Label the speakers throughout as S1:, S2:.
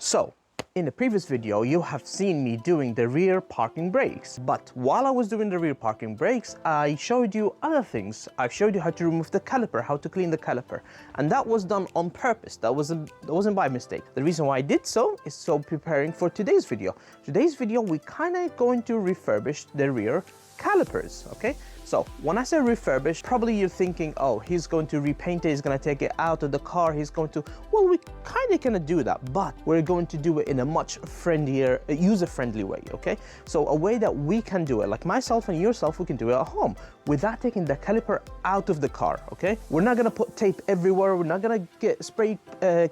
S1: So, in the previous video, you have seen me doing the rear parking brakes. But while I was doing the rear parking brakes, I showed you other things. I showed you how to remove the caliper, how to clean the caliper. And that was done on purpose. That wasn't by mistake. The reason why I did so is so preparing for today's video. Today's video, we kind of going to refurbish the rear calipers, okay? So when I say refurbish, probably you're thinking, oh, he's going to repaint it, he's going to take it out of the car, he's going to, well, we kind of gonna do that, but we're going to do it in a much friendlier, user-friendly way, okay? So a way that we can do it, like myself and yourself, we can do it at home without taking the caliper out of the car, okay? We're not gonna put tape everywhere, we're not gonna get spray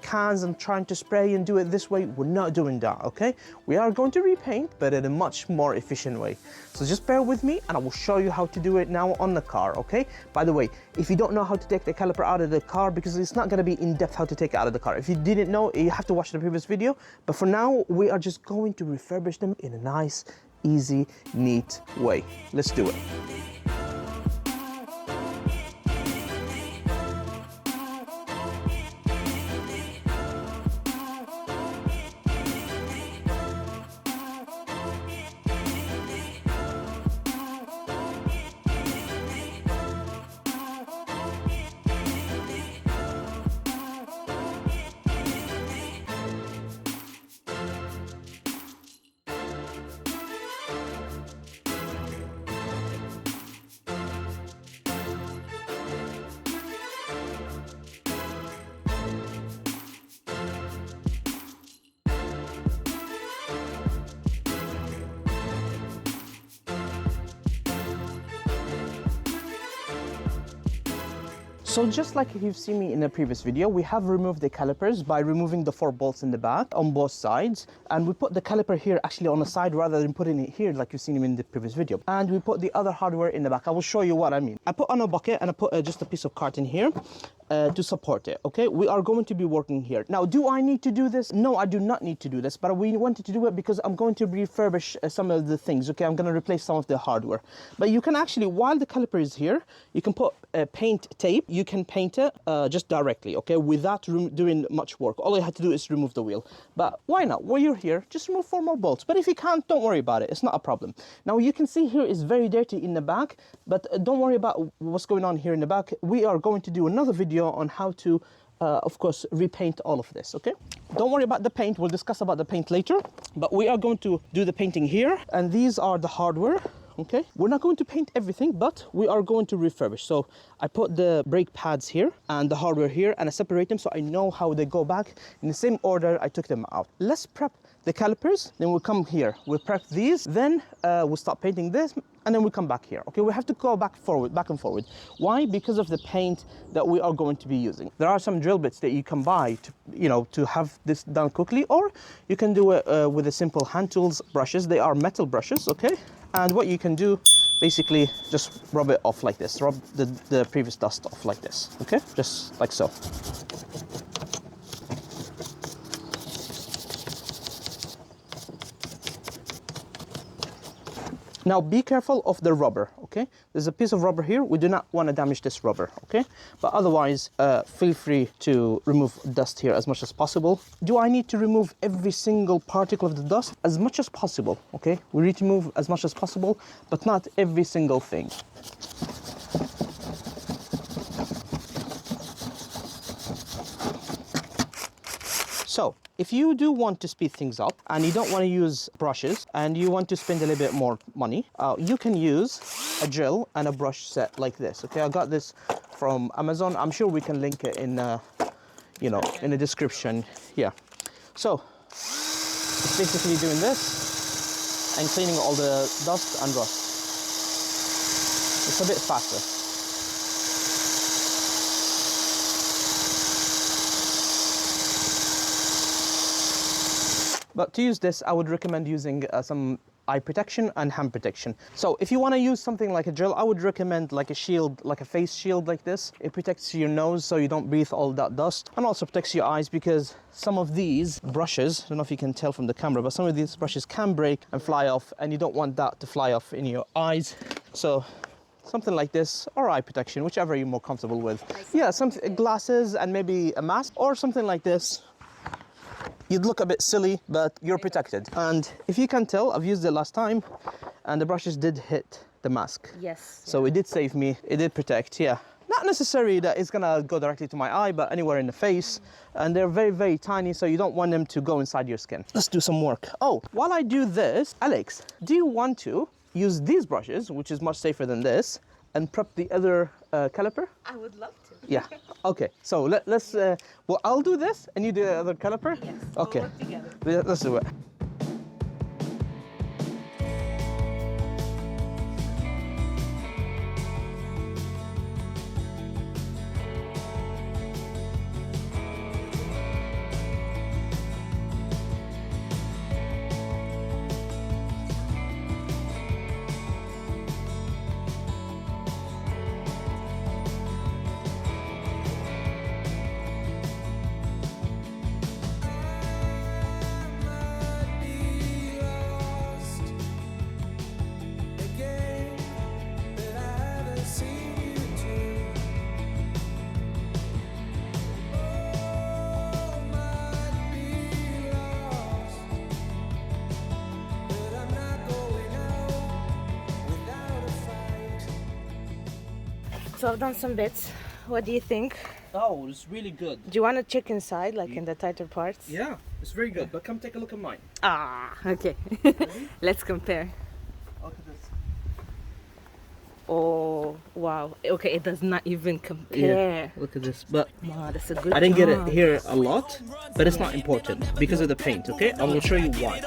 S1: cans and trying to spray and do it this way. We're not doing that, okay? We are going to repaint, but in a much more efficient way. So just bear with me and I will show you how to do it now on the car, okay? By the way, if you don't know how to take the caliper out of the car, because it's not gonna be in depth how to take it out of the car. If you didn't know, you have to watch the previous video. But for now, we are just going to refurbish them in a nice, easy, neat way. Let's do it. So just like you've seen me in the previous video, we have removed the calipers by removing the 4 bolts in the back on both sides. And we put the caliper here actually on the side rather than putting it here like you've seen in the previous video. And we put the other hardware in the back. I will show you what I mean. I put on a bucket and I put just a piece of carton here to support it, okay? We are going to be working here. Now, do I need to do this? No, I do not need to do this, but we wanted to do it because I'm going to refurbish some of the things, okay? I'm going to replace some of the hardware. But you can actually, while the caliper is here, you can put paint tape. You can paint it just directly, okay, without doing much work. All you have to do is remove the wheel. But why not? While you're here, just remove 4 more bolts. But if you can't, don't worry about it. It's not a problem. Now, you can see here is very dirty in the back, but don't worry about what's going on here in the back. We are going to do another video on how to, of course, repaint all of this, okay? Don't worry about the paint. We'll discuss about the paint later. But we are going to do the painting here. And these are the hardware. Okay, we're not going to paint everything, but we are going to refurbish. So I put the brake pads here and the hardware here, and I separate them so I know how they go back in the same order I took them out. Let's prep the calipers, then we'll come here. We'll prep these, then we'll start painting this, and then we'll come back here. Okay, we have to go back and forward. Why? Because of the paint that we are going to be using. There are some drill bits that you can buy to, you know, to have this done quickly, or you can do it with the simple hand tools brushes. They are metal brushes, okay? And what you can do, basically, just rub it off like this. Rub the previous dust off like this, okay? Just like so. Now be careful of the rubber, okay? There's a piece of rubber here. We do not want to damage this rubber, okay? But otherwise, feel free to remove dust here as much as possible. Do I need to remove every single particle of the dust? As much as possible, okay? We need to remove as much as possible, but not every single thing. So, if you do want to speed things up and you don't want to use brushes and you want to spend a little bit more money, you can use a drill and a brush set like this, okay? I got this from Amazon. I'm sure we can link it in, you know, in the description here. So, it's basically doing this and cleaning all the dust and rust. It's a bit faster. But to use this, I would recommend using some eye protection and hand protection. So if you want to use something like a drill, I would recommend like a shield, like a face shield like this. It protects your nose so you don't breathe all that dust, and also protects your eyes because some of these brushes, I don't know if you can tell from the camera, but some of these brushes can break and fly off, and you don't want that to fly off in your eyes. So something like this, or eye protection, whichever you're more comfortable with. Yeah, some glasses and maybe a mask, or something like this. you'd look a bit silly, but you're protected. And if you can tell, I've used it last time and the brushes did hit the mask.
S2: Yes.
S1: So it did save me, it did protect, yeah. Not necessarily that it's gonna go directly to my eye, but anywhere in the face. And they're very, very tiny, so you don't want them to go inside your skin. Let's do some work. Oh, while I do this, Alex, do you want to use these brushes, which is much safer than this, and prep the other caliper?
S2: I would love to.
S1: Yeah, okay. So let's, well, I'll do this and you do the other caliper?
S2: Yes,
S1: okay.
S2: we'll work together.
S1: Let's do it.
S2: So I've done some bits. What do you think?
S1: Oh, it's really good.
S2: Do you want to check inside, like in the tighter parts?
S1: Yeah, it's very good, but come take a look at mine.
S2: Ah, okay. Let's compare.
S1: Look at this.
S2: Oh, wow. Okay, it does not even compare.
S1: Yeah, look at this. But
S2: Wow, that's a good
S1: I didn't get
S2: job.
S1: it here a lot, but it's not important because of the paint, okay? I will show you why.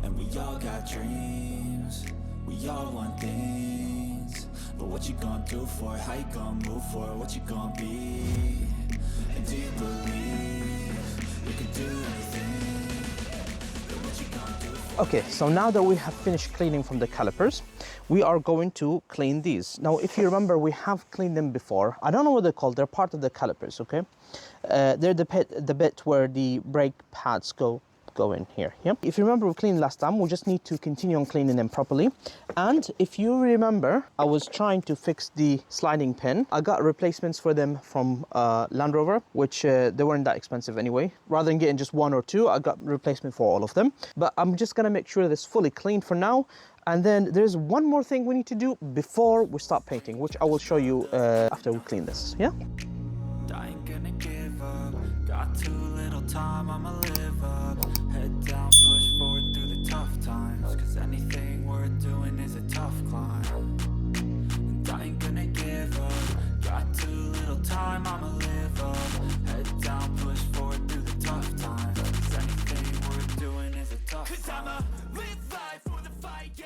S3: And we all got dreams, we all want things, but what you gonna do for it, how you gonna move for it, what you gonna be, and do you believe you can do anything, but what you gonna do for
S1: Okay, so now that we have finished cleaning from the calipers, we are going to clean these. Now, if you remember, we have cleaned them before. I don't know what they're called, they're part of the calipers, okay? They're the bit where the brake pads go in here. Yeah. If you remember, we cleaned last time. We just need to continue on cleaning them properly. And if you remember, I was trying to fix the sliding pin. I got replacements for them from Land Rover, which they weren't that expensive anyway. Rather than getting just one or two, I got replacement for all of them. But I'm just gonna make sure that it's fully cleaned for now. And then there's one more thing we need to do before we start painting, which I will show you after we clean this. Yeah.
S3: I ain't gonna give up, got too little time, I'ma live up, head down, push forward through the tough times, cause anything worth doing is a tough climb, and I ain't gonna give up, got too little time, I'ma live up, head down, push forward through the tough times, cause anything worth doing is a tough climb.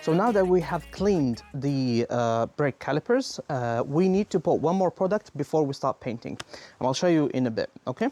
S1: So now that we have cleaned the brake calipers, we need to put one more product before we start painting. And I'll show you in a bit, okay?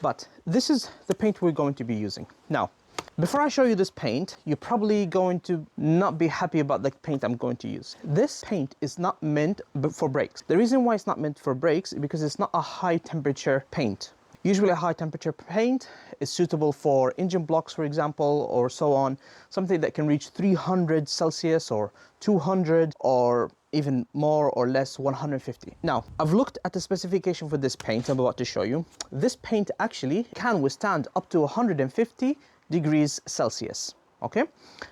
S1: But this is the paint we're going to be using. Now, before I show you this paint, you're probably going to not be happy about the paint I'm going to use. This paint is not meant for brakes. The reason why it's not meant for brakes is because it's not a high temperature paint. Usually a high temperature paint is suitable for engine blocks, for example, or so on. Something that can reach 300 Celsius or 200 or even more or less 150. Now, I've looked at the specification for this paint I'm about to show you. This paint actually can withstand up to 150 degrees Celsius. Okay,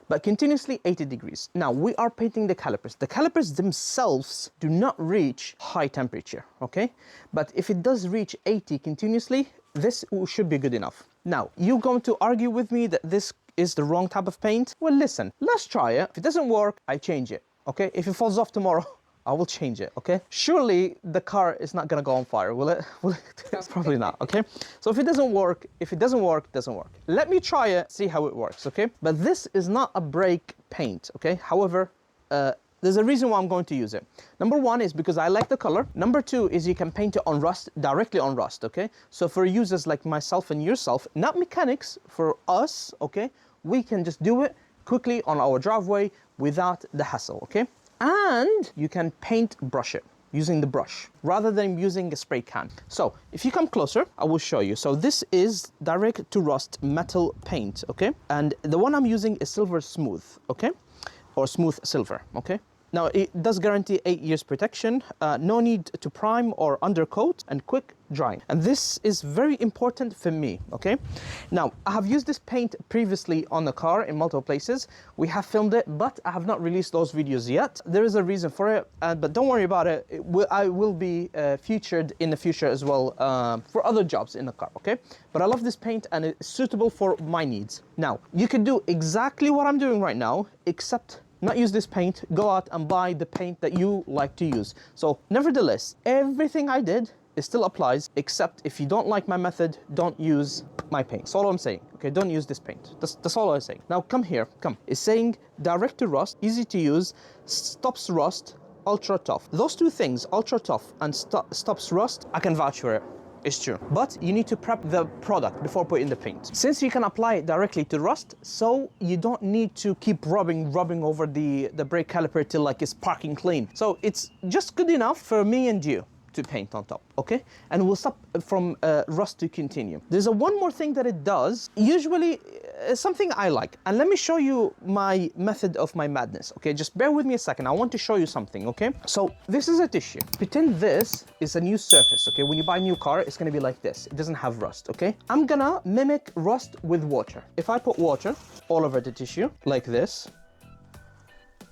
S1: but continuously 80 degrees. Now we are painting the calipers. The calipers themselves do not reach high temperature, okay? But if it does reach 80 continuously, this should be good enough. Now, you're going to argue with me that this is the wrong type of paint? Well, listen, let's try it. If it doesn't work, I change it, okay? If it falls off tomorrow, I will change it, okay? Surely the car is not gonna go on fire, will it? It's probably not, okay? So if it doesn't work, it doesn't work. Let me try it, see how it works, okay? But this is not a brake paint, okay? However, there's a reason why I'm going to use it. Number one is because I like the color. Number two is you can paint it on rust, directly on rust, okay? So for users like myself and yourself, not mechanics, for us, okay? We can just do it quickly on our driveway without the hassle, okay? And you can paint brush it using the brush rather than using a spray can. So if you come closer, I will show you. So this is direct to rust metal paint, okay? And the one I'm using is silver smooth, okay? Or smooth silver, okay? Now, it does guarantee 8 years protection, no need to prime or undercoat, and quick drying. And this is very important for me, okay? Now, I have used this paint previously on the car in multiple places. We have filmed it, but I have not released those videos yet. There is a reason for it, but don't worry about it. I will be featured in the future as well for other jobs in the car, okay? But I love this paint and it's suitable for my needs. Now, you can do exactly what I'm doing right now, except not use this paint, go out and buy the paint that you like to use. So, nevertheless, everything I did, it still applies, except if you don't like my method, don't use my paint. That's all I'm saying, okay? Don't use this paint. That's all I'm saying. Now come here, come. It's saying direct to rust, easy to use, stops rust, ultra tough. Those two things, ultra tough and stops rust, I can vouch for it. It's true. But you need to prep the product before putting the paint. Since you can apply it directly to rust, so you don't need to keep rubbing over the brake caliper till like it's parking clean. So it's just good enough for me and you to paint on top, okay? And we'll stop from rust to continue. There's one more thing that it does, usually something I like. And let me show you my method of my madness, okay? Just bear with me a second. I want to show you something, okay? So this is a tissue. Pretend this is a new surface, okay? When you buy a new car, it's gonna be like this. It doesn't have rust, okay? I'm gonna mimic rust with water. If I put water all over the tissue, like this.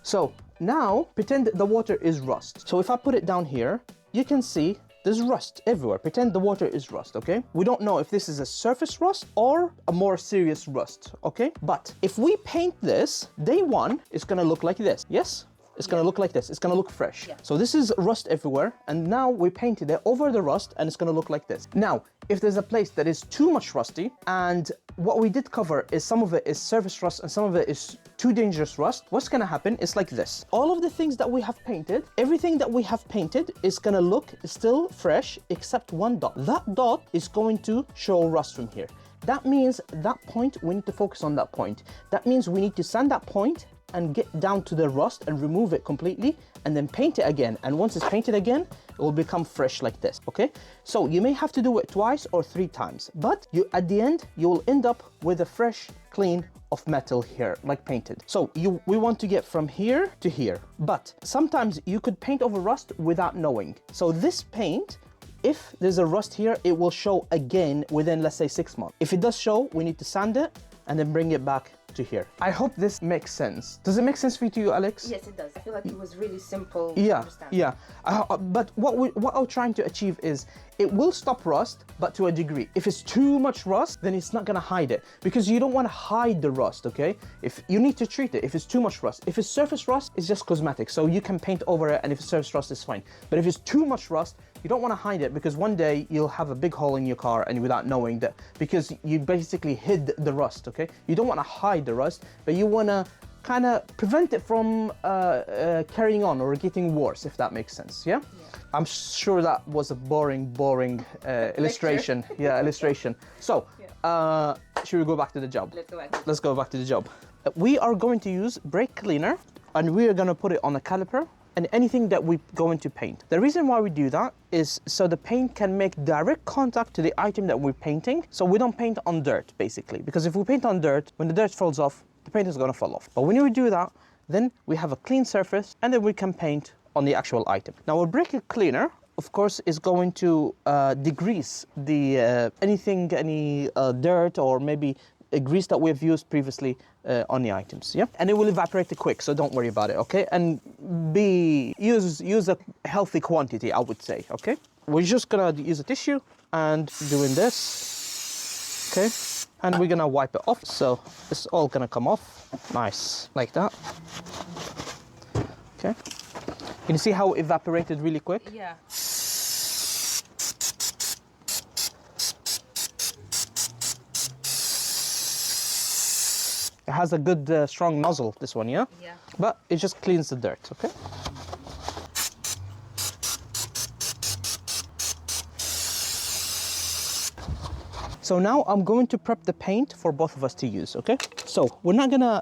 S1: So now, pretend the water is rust. So if I put it down here, you can see there's rust everywhere. Pretend the water is rust, okay? We don't know if this is a surface rust or a more serious rust, okay? But if we paint this, day one, it's gonna look like this, yes? It's gonna look like this. It's gonna look fresh. Yeah. So this is rust everywhere, and now we painted it over the rust, and it's gonna look like this. Now, if there's a place that is too much rusty, and what we did cover is some of it is surface rust and some of it is too dangerous rust, what's gonna happen is like this. All of the things that we have painted, everything that we have painted is gonna look still fresh, except one dot. That dot is going to show rust from here. That means that point, we need to focus on that point. That means we need to sand that point and get down to the rust and remove it completely and then paint it again. And once it's painted again, it will become fresh like this, okay? So you may have to do it twice or 3 times, but at the end, you will end up with a fresh, clean of metal here, like painted. So we want to get from here to here, but sometimes you could paint over rust without knowing. So this paint, if there's a rust here, it will show again within, let's say, 6 months. If it does show, we need to sand it and then bring it back to here. I hope this makes sense. Does it make sense for you, Alex?
S2: Yes, it does. I feel like it was really simple
S1: to
S2: understand.
S1: Yeah. But what I'm trying to achieve is it will stop rust, but to a degree. If it's too much rust, then it's not gonna hide it because you don't want to hide the rust, okay? If you need to treat it, if it's too much rust. If it's surface rust, it's just cosmetic, so you can paint over it, and if it's surface rust, it's fine. But if it's too much rust, you don't want to hide it because one day you'll have a big hole in your car and without knowing that, because you basically hid the rust, okay? You don't want to hide the rust, but you want to kind of prevent it from carrying on or getting worse, if that makes sense, yeah? I'm sure that was a boring illustration. Yeah, illustration. So, should we go back to the job?
S2: Let's go back.
S1: Let's go back to the job. We are going to use brake cleaner, and we are going to put it on a caliper and anything that we going to paint. The reason why we do that is so the paint can make direct contact to the item that we're painting, so we don't paint on dirt, basically. Because if we paint on dirt, when the dirt falls off, the paint is gonna fall off. But when we do that, then we have a clean surface, and then we can paint on the actual item. Now, a brake cleaner, of course, is going to degrease the any dirt or maybe a grease that we've used previously on the items, yeah? And it will evaporate quick, so don't worry about it, okay? And use a healthy quantity, I would say, okay? We're just gonna use a tissue and doing this, okay? And we're gonna wipe it off, so it's all gonna come off, nice, like that, okay? Can you see how it evaporated really quick?
S2: Yeah.
S1: It has a good, strong nozzle, this one, yeah?
S2: Yeah.
S1: But it just cleans the dirt, okay? So now I'm going to prep the paint for both of us to use, okay? So we're not gonna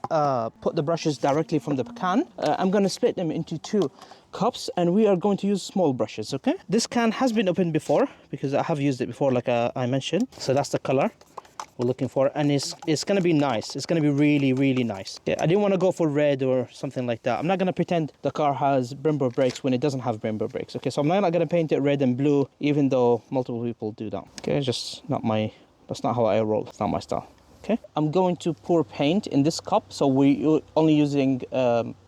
S1: put the brushes directly from the can. I'm gonna split them into 2 cups, and we are going to use small brushes, okay? This can has been opened before because I have used it before, like I mentioned. So that's the color. we're looking for, and it's gonna be nice. It's gonna be really, really nice. Yeah, I didn't want to go for red or something like that. I'm not gonna pretend the car has Brembo brakes when it doesn't have Brembo brakes. Okay, so I'm not gonna paint it red and blue, even though multiple people do that. Okay, just not my. That's not how I roll. It's not my style. Okay, I'm going to pour paint in this cup, so we're only using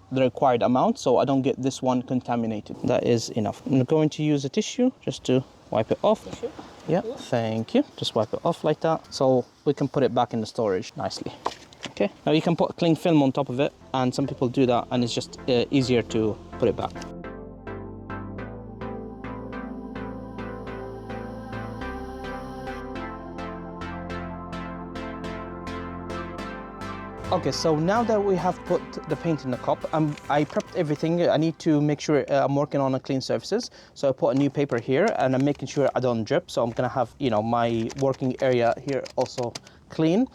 S1: the required amount, so I don't get this one contaminated. That is enough. I'm going to use a tissue just to wipe it off.
S2: Tissue?
S1: Yeah, thank you. Just wipe it off like that, so we can put it back in the storage nicely. Okay, now you can put cling film on top of it, and some people do that, and it's just easier to put it back. Okay, so now that we have put the paint in the cup, I prepped everything. I need to make sure I'm working on a clean surfaces. So I put a new paper here, and I'm making sure I don't drip. So I'm gonna have, you know, my working area here also clean.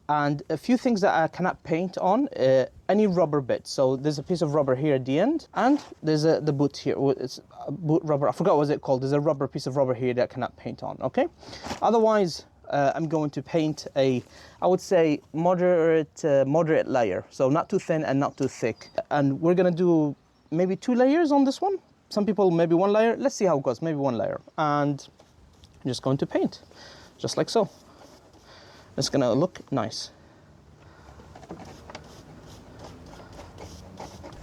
S1: And a few things that I cannot paint on, any rubber bits. So there's a piece of rubber here at the end, and there's the boot here. It's a boot rubber. I forgot what it's called. There's a piece of rubber here that I cannot paint on. Okay, otherwise. I'm going to paint I would say, moderate layer. So not too thin and not too thick. And we're gonna do maybe 2 layers on this one. Some people maybe 1 layer. Let's see how it goes, maybe 1 layer. And I'm just going to paint, just like so. It's gonna look nice.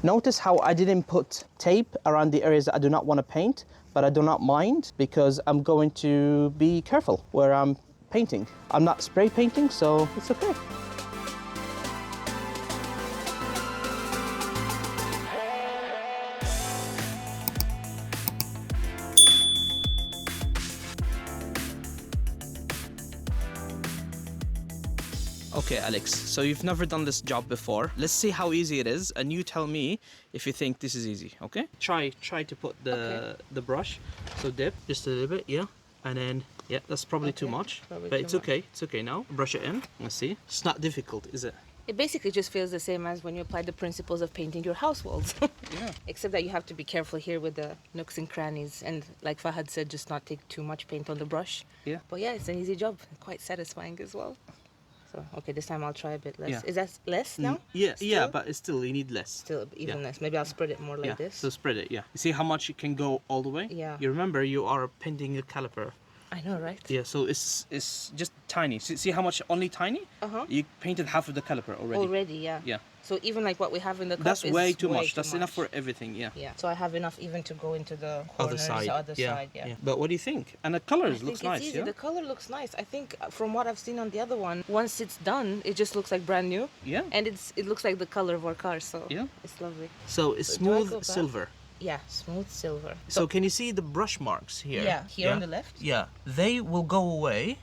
S1: Notice how I didn't put tape around the areas that I do not want to paint, but I do not mind because I'm going to be careful where I'm painting. I'm not spray painting, so it's okay. Okay, Alex, so you've never done this job before. Let's see how easy it is, and you tell me if you think this is easy, okay? Try to put the brush. So dip just a little bit, yeah. And then, yeah, that's probably too much. But it's okay. It's okay now. Brush it in. Let's see. It's not difficult, is it?
S2: It basically just feels the same as when you apply the principles of painting your house walls.
S1: Yeah.
S2: Except that you have to be careful here with the nooks and crannies. And like Fahad said, just not take too much paint on the brush.
S1: Yeah.
S2: But yeah, it's an easy job. Quite satisfying as well. So, okay, this time I'll try a bit less.
S1: Yeah.
S2: Is that less now?
S1: Yeah,
S2: Still?
S1: yeah, but it's still, you need less.
S2: Still even
S1: Yeah.
S2: less. Maybe I'll spread it more like this.
S1: So spread it, yeah. You see how much it can go all the way?
S2: Yeah.
S1: You remember you are painting a caliper.
S2: I know, right?
S1: Yeah, so it's just tiny. See how much only tiny?
S2: Uh-huh.
S1: You painted half of the caliper already.
S2: Already, yeah.
S1: Yeah.
S2: So even like what we have in the cup
S1: That's
S2: is
S1: way too much.
S2: too
S1: That's enough for everything, yeah.
S2: Yeah. So I have enough even to go into the corners,
S1: Other side.
S2: the other side, yeah.
S1: But what do you think? And the colors
S2: I think
S1: looks
S2: it's
S1: nice,
S2: easy.
S1: yeah?
S2: The color looks nice. I think from what I've seen on the other one, once it's done, it just looks like brand new.
S1: Yeah.
S2: And it looks like the color of our car, so
S1: Yeah.
S2: it's lovely.
S1: So it's
S2: Do I go
S1: smooth
S2: back?
S1: silver.
S2: Yeah, smooth silver.
S1: So can you see the brush marks here?
S2: Yeah, here on the left.
S1: Yeah, they will go away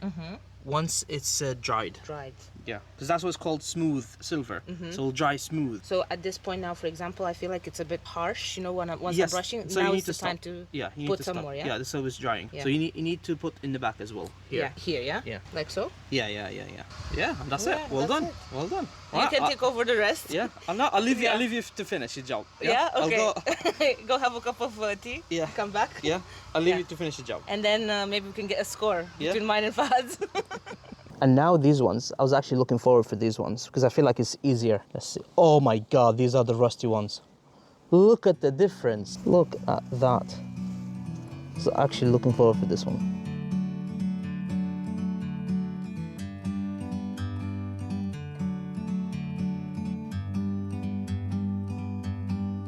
S1: once it's dried.
S2: Dried.
S1: Yeah, because that's what's called smooth silver. So it'll dry smooth.
S2: So at this point now, for example, I feel like it's a bit harsh, you know, once
S1: Yes,
S2: I'm brushing.
S1: so
S2: now
S1: you need
S2: it's the
S1: to
S2: time
S1: stop.
S2: to
S1: Yeah, you need
S2: put
S1: to
S2: some
S1: stop.
S2: more, yeah?
S1: Yeah, so it's drying.
S2: Yeah.
S1: So you need to put in the back as well. Here.
S2: Yeah, here, yeah?
S1: Yeah.
S2: Like so?
S1: Yeah, and that's it.
S2: Yeah,
S1: Well
S2: that's
S1: done.
S2: it.
S1: Well done.
S2: You can take over the rest.
S1: Yeah, I'll leave you.
S2: Yeah.
S1: I'll leave you to finish your job.
S2: Yeah,
S1: I'll
S2: okay.
S1: go.
S2: Go have a cup of tea.
S1: Yeah.
S2: Come back.
S1: Yeah, I'll leave
S2: Yeah.
S1: you to finish your job.
S2: And then maybe we can get a score
S1: Yeah.
S2: between mine and Fahad's.
S1: And now these ones, I was actually looking forward for these ones because I feel like it's easier. Let's see. Oh my God, these are the rusty ones. Look at the difference. Look at that. So actually looking forward for this one.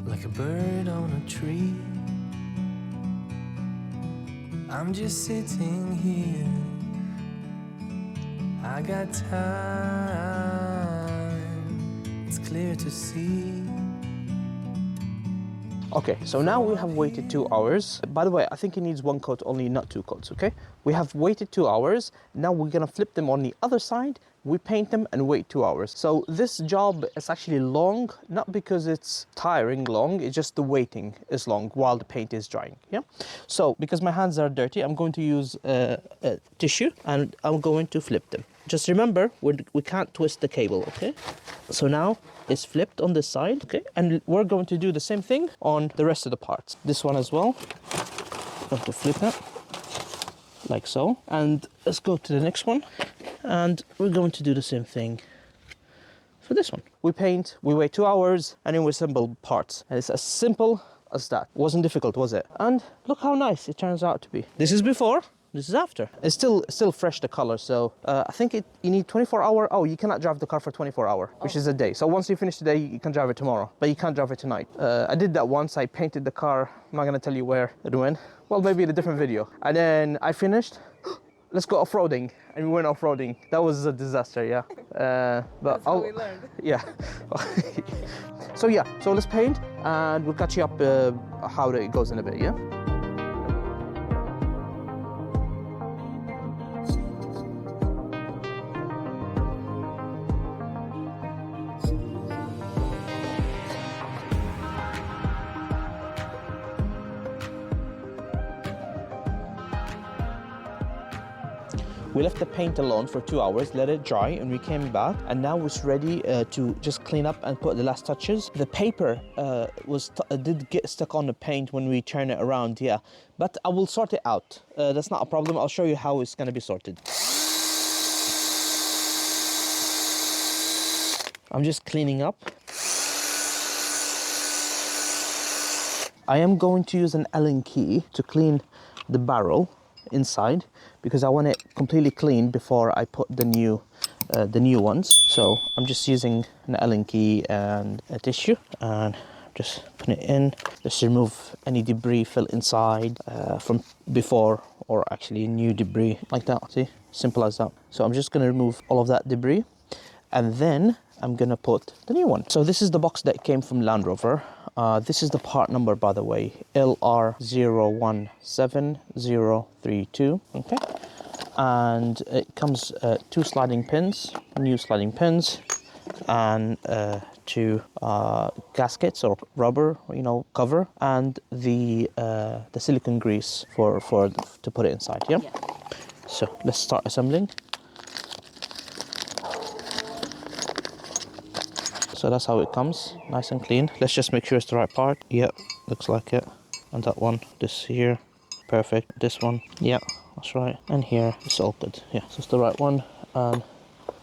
S4: Like a bird on a tree, I'm just sitting here. I got time, it's clear to see.
S1: Okay, so now we have waited 2 hours. By the way, I think it needs 1 coat only, not 2 coats, okay? We have waited 2 hours. Now we're gonna flip them on the other side. We paint them and wait 2 hours. So this job is actually long, not because it's tiring long, it's just the waiting is long while the paint is drying, yeah? So, because my hands are dirty, I'm going to use a tissue and I'm going to flip them. Just remember, we can't twist the cable, okay? So now it's flipped on this side, okay? And we're going to do the same thing on the rest of the parts. This one as well. I'm going to flip it like so. And let's go to the next one. And we're going to do the same thing for this one. We paint, we wait 2 hours, and then we assemble parts. And it's as simple as that. Wasn't difficult, was it? And look how nice it turns out to be. This is before, this is after. It's still fresh, the color, so I think you need 24-hour. Oh, you cannot drive the car for 24 hours, which is a day. So once you finish today, you can drive it tomorrow, but you can't drive it tonight. I did that once. I painted the car. I'm not gonna tell you where and when. Well, maybe in a different video. And then I finished. Let's go off-roading, and we went off-roading. That was a disaster, yeah. But
S2: That's how we learned.
S1: Yeah. So yeah, so let's paint, and we'll catch you up how it goes in a bit, yeah? We left the paint alone for 2 hours, let it dry, and we came back, and now it's ready to just clean up and put the last touches. The paper did get stuck on the paint when we turn it around, yeah, but I will sort it out. That's not a problem. I'll show you how it's going to be sorted. I'm just cleaning up. I am going to use an Allen key to clean the barrel inside, because I want it completely clean before I put the new ones. So I'm just using an Allen key and a tissue, and just put it in. Just remove any debris fell inside from before, or actually new debris like that. See, simple as that. So I'm just going to remove all of that debris, and then I'm going to put the new one. So this is the box that came from Land Rover. This is the part number, by the way, LR017032, okay? And it comes 2 sliding pins, new sliding pins, and 2 gaskets or rubber, cover, and the silicone grease to put it inside, yeah? So let's start assembling. So that's how it comes, nice and clean. Let's just make sure it's the right part. Yep, looks like it. And that one, this here, perfect. This one, yeah, that's right. And here, it's all good. Yeah, so it's the right one. And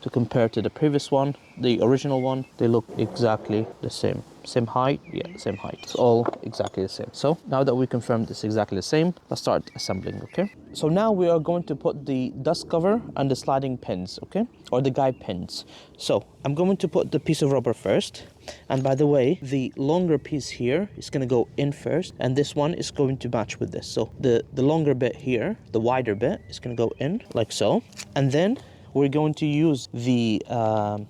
S1: to compare to the previous one, the original one, they look exactly the same. Same height, yeah, same height. It's all exactly the same. So now that we confirmed it's exactly the same, let's start assembling, okay? So now we are going to put the dust cover and the sliding pins, okay? Or the guide pins. So I'm going to put the piece of rubber first. And by the way, the longer piece here is going to go in first, and this one is going to match with this. So the longer bit here, the wider bit, is going to go in like so. And then we're going to use the,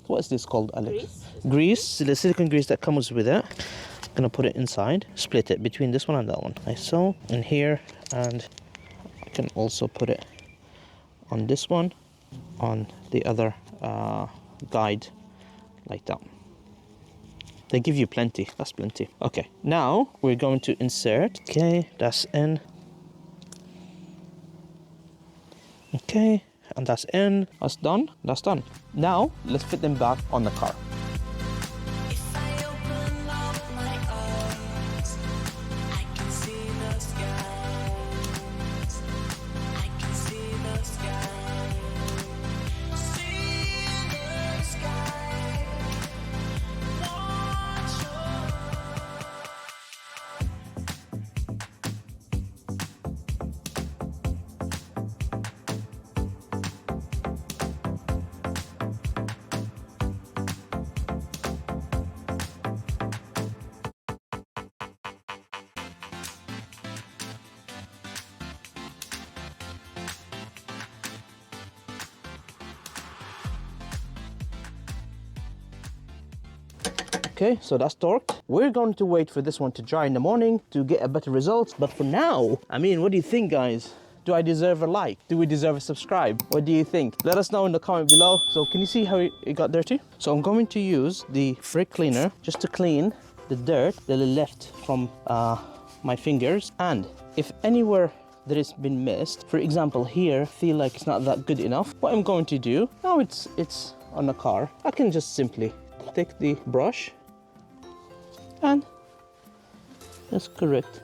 S1: what is this called, Alex? Grease, the silicone grease that comes with it. I'm gonna put it inside, split it between this one and that one, like so, and here, and I can also put it on this one, on the other guide, like that. They give you plenty, that's plenty. Okay, now we're going to insert, okay, that's in. Okay, and that's in, that's done, that's done. Now, let's fit them back on the car. Okay, so that's torqued. We're going to wait for this one to dry in the morning to get a better result. But for now, I mean, what do you think, guys? Do I deserve a like? Do we deserve a subscribe? What do you think? Let us know in the comment below. So can you see how it got dirty? So I'm going to use the frig cleaner just to clean the dirt that left from my fingers. And if anywhere that has been missed, for example here, feel like it's not that good enough, what I'm going to do, now it's on the car, I can just simply take the brush and just correct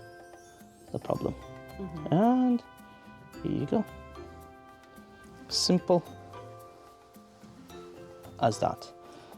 S1: the problem. And here you go. Simple as that.